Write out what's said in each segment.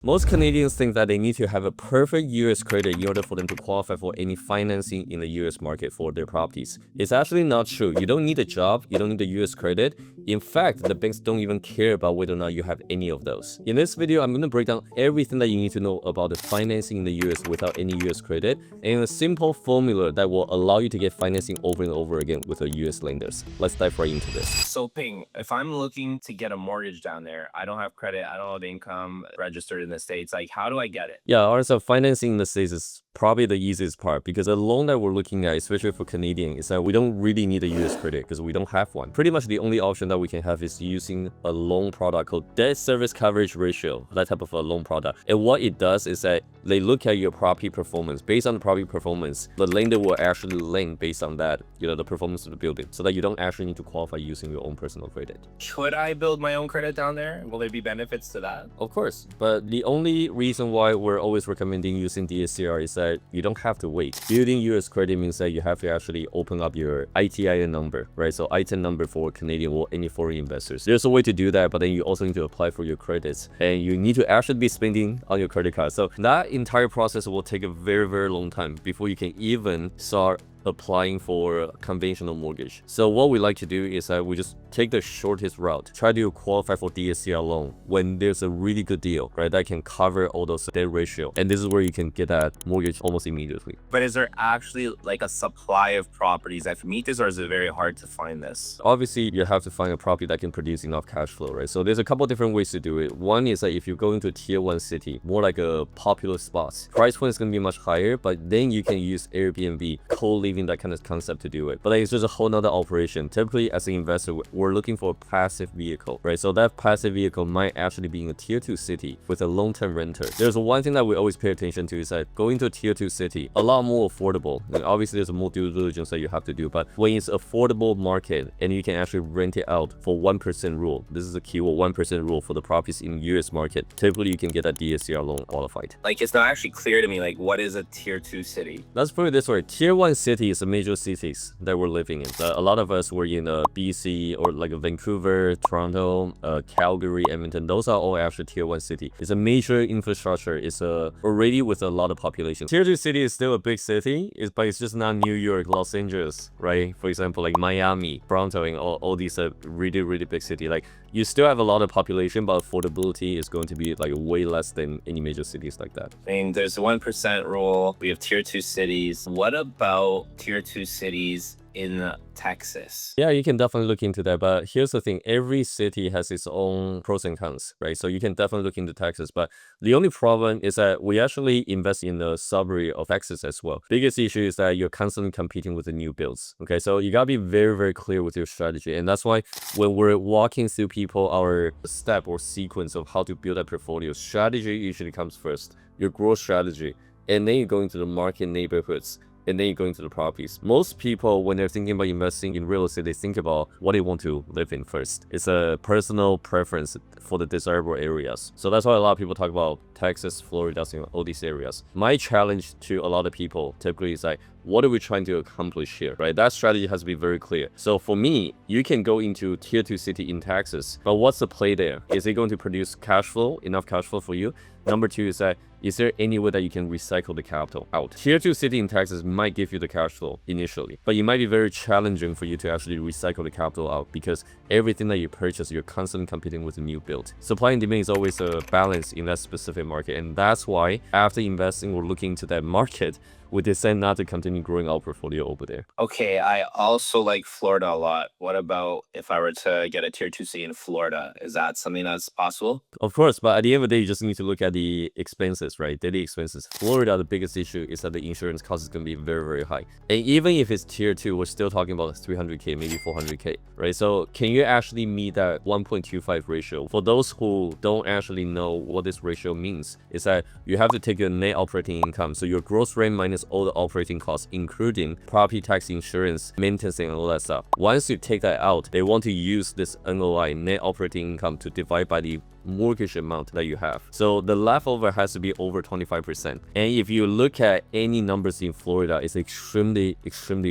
Most Canadians think that they need to have a perfect US credit in order for them to qualify for any financing in the US market for their properties. It's actually not true. You don't need a job, you don't need a US credit. In fact, the banks don't even care about whether or not you have any of those. In this video, I'm going to break down everything that you need to know about the financing in the US without any US credit, and a simple formula that will allow you to get financing over and over again with the US lenders. Let's dive right into this. So Ping, if I'm looking to get a mortgage down there, I don't have credit, I don't have income registered in the States, like how do I get it? Yeah, also financing in the States is probably the easiest part because the loan that we're looking at, especially for Canadian, is that we don't really need a US credit because we don't have one. Pretty much the only option that we can have is using a loan product called debt service coverage ratio, that type of a loan product. And what it does is that they look at your property performance. Based on the property performance, the lender will actually lend based on that, the performance of the building, so that you don't actually need to qualify using your own personal credit. Could I build my own credit down there? Will there be benefits to that? Of course, but the only reason why we're always recommending using DSCR is that you don't have to wait. Building US credit means that you have to actually open up your ITIN number, right? So ITIN number for Canadian or any foreign investors. There's a way to do that, but then you also need to apply for your credits, and you need to actually be spending on your credit card. So that entire process will take a very, very long time before you can even start applying for a conventional mortgage. So what we like to do is that we just take the shortest route, try to qualify for DSCR loan when there's a really good deal, right, that can cover all those debt ratio, and this is where you can get that mortgage almost immediately. But is there actually like a supply of properties that meet this, or is it very hard to find this? Obviously, you have to find a property that can produce enough cash flow, right? So there's a couple different ways to do it. One is that if you go into a tier 1 city, more like a popular spots, price point is going to be much higher, but then you can use Airbnb, co-living, that kind of concept to do it. But it's just a whole nother operation. Typically, as an investor, we're looking for a passive vehicle, right? So that passive vehicle might actually be in a tier 2 city with a long-term renter. There's one thing that we always pay attention to is that going to a tier 2 city, a lot more affordable. And obviously, there's more due diligence that you have to do, but when it's affordable market and you can actually rent it out for 1% rule, this is a keyword, 1% rule for the properties in US market, typically you can get that DSCR loan qualified. Like it's not actually clear to me, like what is a tier 2 city? Let's put it this way. Tier 1 city is the major cities that we're living in. A lot of us were in BC or like Vancouver, Toronto, Calgary, Edmonton. Those are all actually tier 1 city. It's a major infrastructure. It's already with a lot of population. Tier 2 city is still a big city, but it's just not New York, Los Angeles, right? For example, like Miami, Toronto, and all these really, really big city. Like you still have a lot of population, but affordability is going to be like way less than any major cities like that. I mean, there's the 1% rule. We have tier 2 cities. What about tier 2 cities in Texas? Yeah, you can definitely look into that, but here's the thing, every city has its own pros and cons, right? So you can definitely look into Texas, but the only problem is that we actually invest in the suburb of Texas as well. Biggest issue is that you're constantly competing with the new builds, okay? So you gotta be very, very clear with your strategy, and that's why when we're walking through people our step or sequence of how to build a portfolio, strategy usually comes first, your growth strategy, and then you go into the market neighborhoods, and then you go into the properties. Most people, when they're thinking about investing in real estate, they think about what they want to live in first. It's a personal preference for the desirable areas. So that's why a lot of people talk about Texas, Florida, all these areas. My challenge to a lot of people typically is like, what are we trying to accomplish here, right? That strategy has to be very clear. So for me, you can go into tier 2 city in Texas, but what's the play there? Is it going to produce cash flow, enough cash flow for you? Number two is that, is there any way that you can recycle the capital out? Tier 2 city in Texas might give you the cash flow initially, but it might be very challenging for you to actually recycle the capital out because everything that you purchase, you're constantly competing with a new build. Supply and demand is always a balance in that specific market, and that's why after investing or looking into that market, we decide not to continue growing our portfolio over there. Okay, I also like Florida a lot. What about if I were to get a tier 2 city in Florida? Is that something that's possible? Of course, but at the end of the day, you just need to look at the expenses, right? Daily expenses. Florida, the biggest issue is that the insurance cost is going to be very, very high. And even if it's tier 2, we're still talking about 300K, maybe 400K, right? So can you actually meet that 1.25 ratio? For those who don't actually know what this ratio means, is that you have to take your net operating income. So your gross rent minus all the operating costs, including property tax, insurance, maintenance, and all that stuff. Once you take that out, they want to use this NOI, net operating income, to divide by the mortgage amount that you have. So the leftover has to be over 25%. And if you look at any numbers in Florida, it's extremely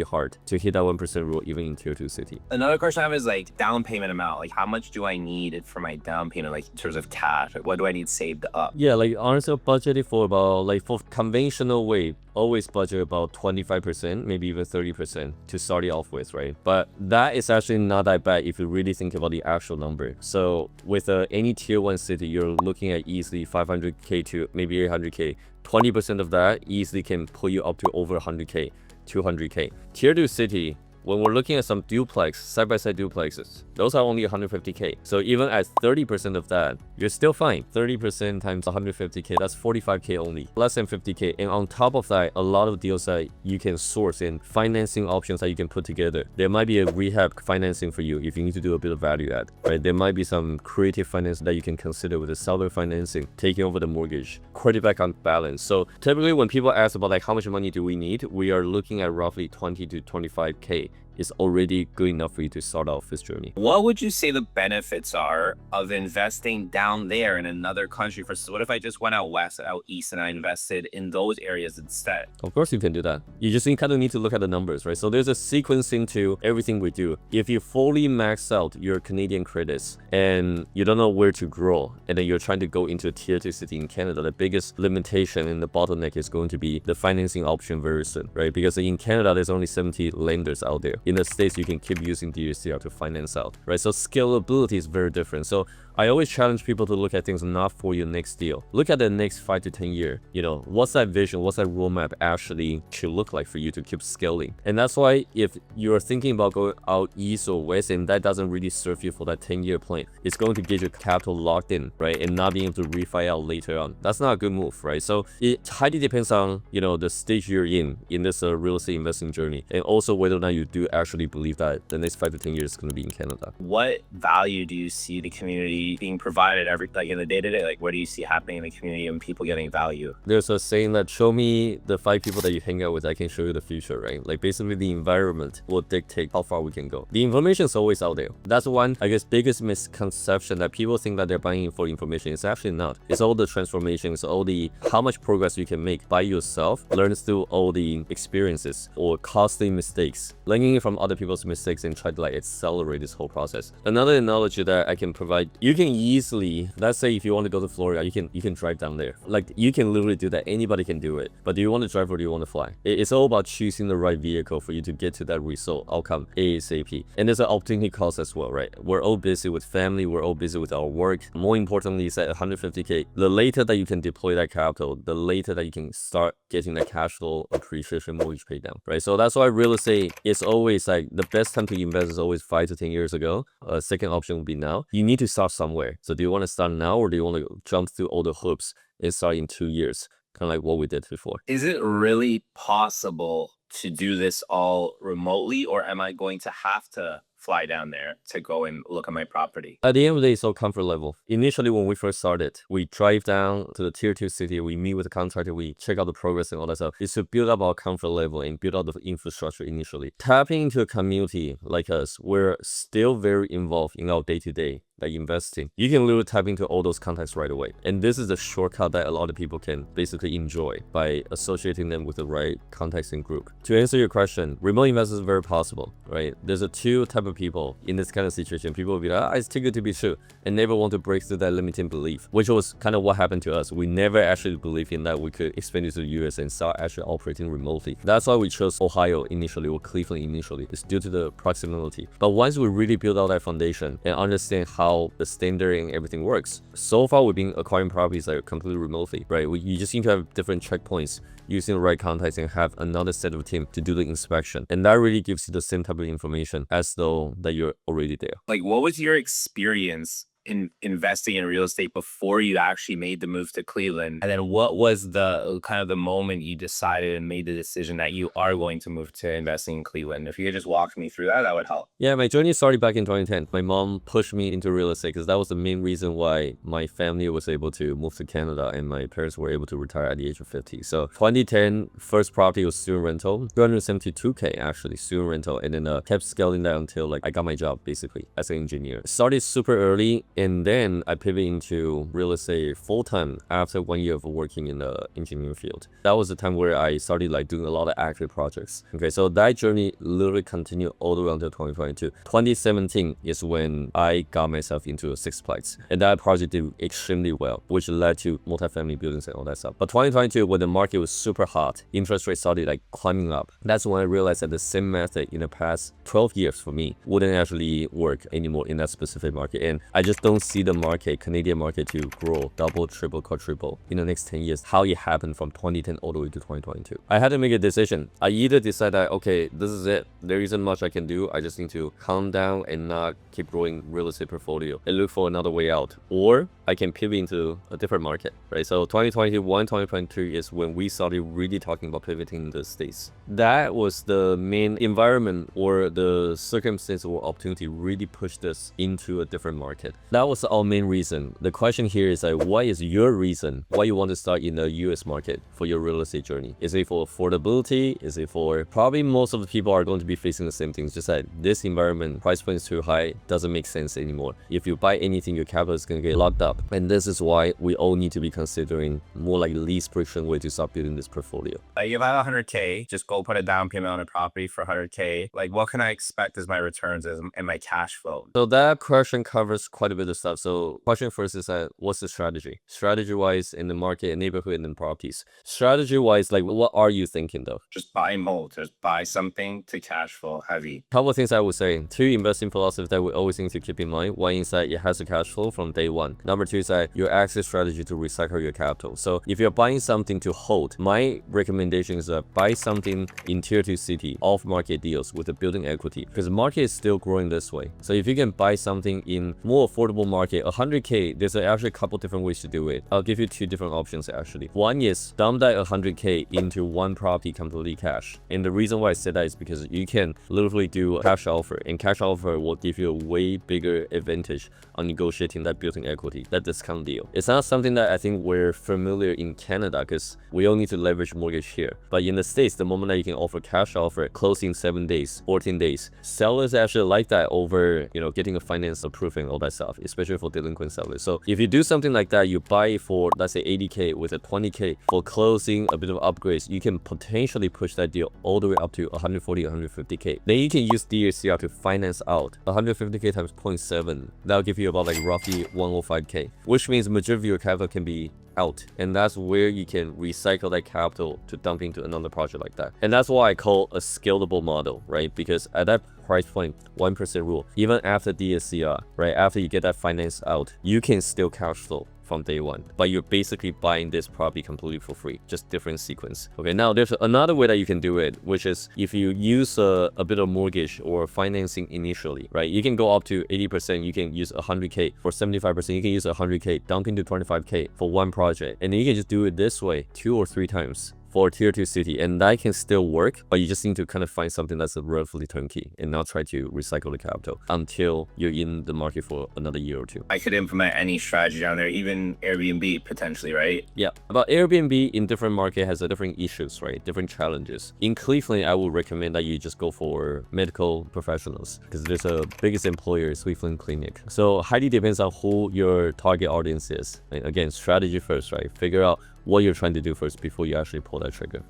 hard to hit that 1% rule even in tier 2 city. Another question I have is like down payment amount. Like how much do I need for my down payment, like in terms of cash? Like, what do I need saved up? Yeah, like honestly, budgeted for about, like for conventional way, always budget about 25%, maybe even 30% to start it off with, right? But that is actually not that bad if you really think about the actual number. So with any tier 1 city, you're looking at easily 500K to maybe 800K. 20% of that easily can pull you up to over 100K, 200K. Tier 2 city, when we're looking at some duplex, side-by-side duplexes, those are only 150K. So even at 30% of that, you're still fine. 30% times 150K, that's 45K only, less than 50K. And on top of that, a lot of deals that you can source and financing options that you can put together. There might be a rehab financing for you if you need to do a bit of value add, right? There might be some creative finance that you can consider with the seller financing, taking over the mortgage, credit back on balance. So typically when people ask about like how much money do we need, we are looking at roughly 20 to 25K. Is already good enough for you to start off this journey. What would you say the benefits are of investing down there in another country versus what if I just went out west, out east, and I invested in those areas instead? Of course you can do that. You just kind of need to look at the numbers, right? So there's a sequencing to everything we do. If you fully max out your Canadian credits and you don't know where to grow, and then you're trying to go into a tier 2 city in Canada, the biggest limitation and the bottleneck is going to be the financing option very soon, right? Because in Canada, there's only 70 lenders out there. In the States, you can keep using DSCR to finance out, right? So scalability is very different. So I always challenge people to look at things not for your next deal. Look at the next 5 to 10 year. You know, what's that vision? What's that roadmap actually should look like for you to keep scaling? And that's why if you're thinking about going out east or west and that doesn't really serve you for that 10-year plan, it's going to get your capital locked in, right? And not being able to refi out later on. That's not a good move, right? So it highly depends on, you know, the stage you're in this real estate investing journey, and also whether or not you do actually believe that the next 5 to 10 years is going to be in Canada. What value do you see the community being provided like in the day-to-day? Like what do you see happening in the community and people getting value? There's a saying that show me the 5 people that you hang out with, I can show you the future, right? Like basically the environment will dictate how far we can go. The information is always out there. That's one, I guess, biggest misconception that people think that they're buying for information. It's actually not. It's all the transformations, all the how much progress you can make by yourself, learn through all the experiences or costly mistakes, learning from other people's mistakes and try to like accelerate this whole process. Another analogy that I can provide, you can easily, let's say if you want to go to Florida, you can drive down there. Like you can literally do that. Anybody can do it. But do you want to drive or do you want to fly? It's all about choosing the right vehicle for you to get to that result outcome ASAP. And there's an opportunity cost as well, right? We're all busy with family. We're all busy with our work. More importantly, is that 150K. The later that you can deploy that capital, the later that you can start getting that cash flow appreciation, mortgage pay down, right? So that's why real estate is always like the best time to invest is always 5 to 10 years ago. Second option would be now. You need to start somewhere. So do you want to start now or do you want to jump through all the hoops and start in 2 years? Kind of like what we did before. Is it really possible to do this all remotely, or am I going to have to fly down there to go and look at my property? At the end of the day, it's all comfort level. Initially, when we first started, we drive down to the tier 2 city, we meet with the contractor, we check out the progress and all that stuff. It's to build up our comfort level and build out the infrastructure initially. Tapping into a community like us, we're still very involved in our day-to-day, like investing. You can literally tap into all those contacts right away. And this is the shortcut that a lot of people can basically enjoy by associating them with the right contacts and group. To answer your question, remote investors is very possible, right? There's a two type of people in this kind of situation. People will be like, it's too good to be true, and never want to break through that limiting belief, which was kind of what happened to us. We never actually believed in that we could expand into the US and start actually operating remotely. That's why we chose Ohio initially or Cleveland initially. It's due to the proximity. But once we really build out that foundation and understand how the standard and everything works, so far we've been acquiring properties that are completely remotely, right? You just need to have different checkpoints using the right contacts and have another set of team to do the inspection. And that really gives you the same type of information as though that you're already there. Like, what was your experience in investing in real estate before you actually made the move to Cleveland? And then what was the kind of the moment you decided and made the decision that you are going to move to investing in Cleveland? If you could just walk me through that, that would help. Yeah, my journey started back in 2010. My mom pushed me into real estate because that was the main reason why my family was able to move to Canada and my parents were able to retire at the age of 50. So 2010, first property was student rental, 272K actually, student rental, and then kept scaling that until like I got my job basically as an engineer. Started super early And then I pivoted into real estate full-time after 1 year of working in the engineering field. That was the time where I started like doing a lot of active projects. Okay, so that journey literally continued all the way until 2022. 2017 is when I got myself into a sixplex, and that project did extremely well, which led to multifamily buildings and all that stuff. But 2022, when the market was super hot, interest rates started like climbing up. That's when I realized that the same method in the past 12 years for me wouldn't actually work anymore in that specific market. And I just don't see the market, Canadian market, to grow double, triple, quadruple in the next 10 years, how it happened from 2010 all the way to 2022. I had to make a decision. I either decide that, okay, this is it, there isn't much I can do, I just need to calm down and not keep growing real estate portfolio and look for another way out, or I can pivot into a different market, right? So 2021, 2023 is when we started really talking about pivoting in the States. That was the main environment or the circumstance or opportunity really pushed us into a different market. That was our main reason. The question here is like, what is your reason why you want to start in the US market for your real estate journey? Is it for affordability? Is it for, probably most of the people are going to be facing the same things, just that this environment, price point is too high, doesn't make sense anymore. If you buy anything, your capital is going to get locked up. And this is why we all need to be considering more like least friction way to start building this portfolio. Like if I have 100K, just go put a down payment on a property for 100K. Like what can I expect as my returns and my cash flow? So that question covers quite a bit of stuff. So question first is that what's the strategy? Strategy wise in the market and neighborhood and then properties. Strategy wise, like what are you thinking though? Just buy and hold, just buy something to cash flow heavy. Couple of things I would say. Two investing philosophies that we always need to keep in mind. One is that it has a cash flow from day one. Number two is that your exit strategy to recycle your capital. So if you're buying something to hold, my recommendation is that buy something in tier 2 city, off market deals with a building equity, because the market is still growing this way. So if you can buy something in more affordable market, 100K, there's actually a couple different ways to do it. I'll give you two different options actually. One is dump that 100K into one property completely cash. And the reason why I said that is because you can literally do a cash offer, and cash offer will give you a way bigger advantage on negotiating that building equity, that discount deal. It's not something that I think we're familiar in Canada because we all need to leverage mortgage here. But in the States, the moment that you can offer cash offer, closing 7 days, 14 days, sellers actually like that over, getting a finance approved and all that stuff, especially for delinquent sellers. So if you do something like that, you buy for, let's say 80K with a 20K for closing, a bit of upgrades, you can potentially push that deal all the way up to 140, 150K. Then you can use DSCR to finance out 150K times 0.7. That'll give you about like roughly 105K, which means majority of your capital can be out, and that's where you can recycle that capital to dump into another project like that. And that's why I call a scalable model, right? Because at that price point, 1% rule, even after DSCR, right, after you get that finance out, you can still cash flow from day one, but you're basically buying this property completely for free, just different sequence. Okay, now there's another way that you can do it, which is if you use a bit of mortgage or financing initially, right? You can go up to 80%, you can use 100K for 75%, you can use 100K, dump into 25K for one project, and then you can just do it this way 2 or 3 times for tier 2 city, and that can still work, but you just need to kind of find something that's relatively turnkey and not try to recycle the capital until you're in the market for another year or two. I could implement any strategy down there, even Airbnb potentially, right? Yeah, but Airbnb in different market has a different issues, right? Different challenges. In Cleveland, I would recommend that you just go for medical professionals because there's a biggest employer, Cleveland Clinic. So highly depends on who your target audience is. And again, strategy first, right? Figure out what you're trying to do first before you actually pull that trigger.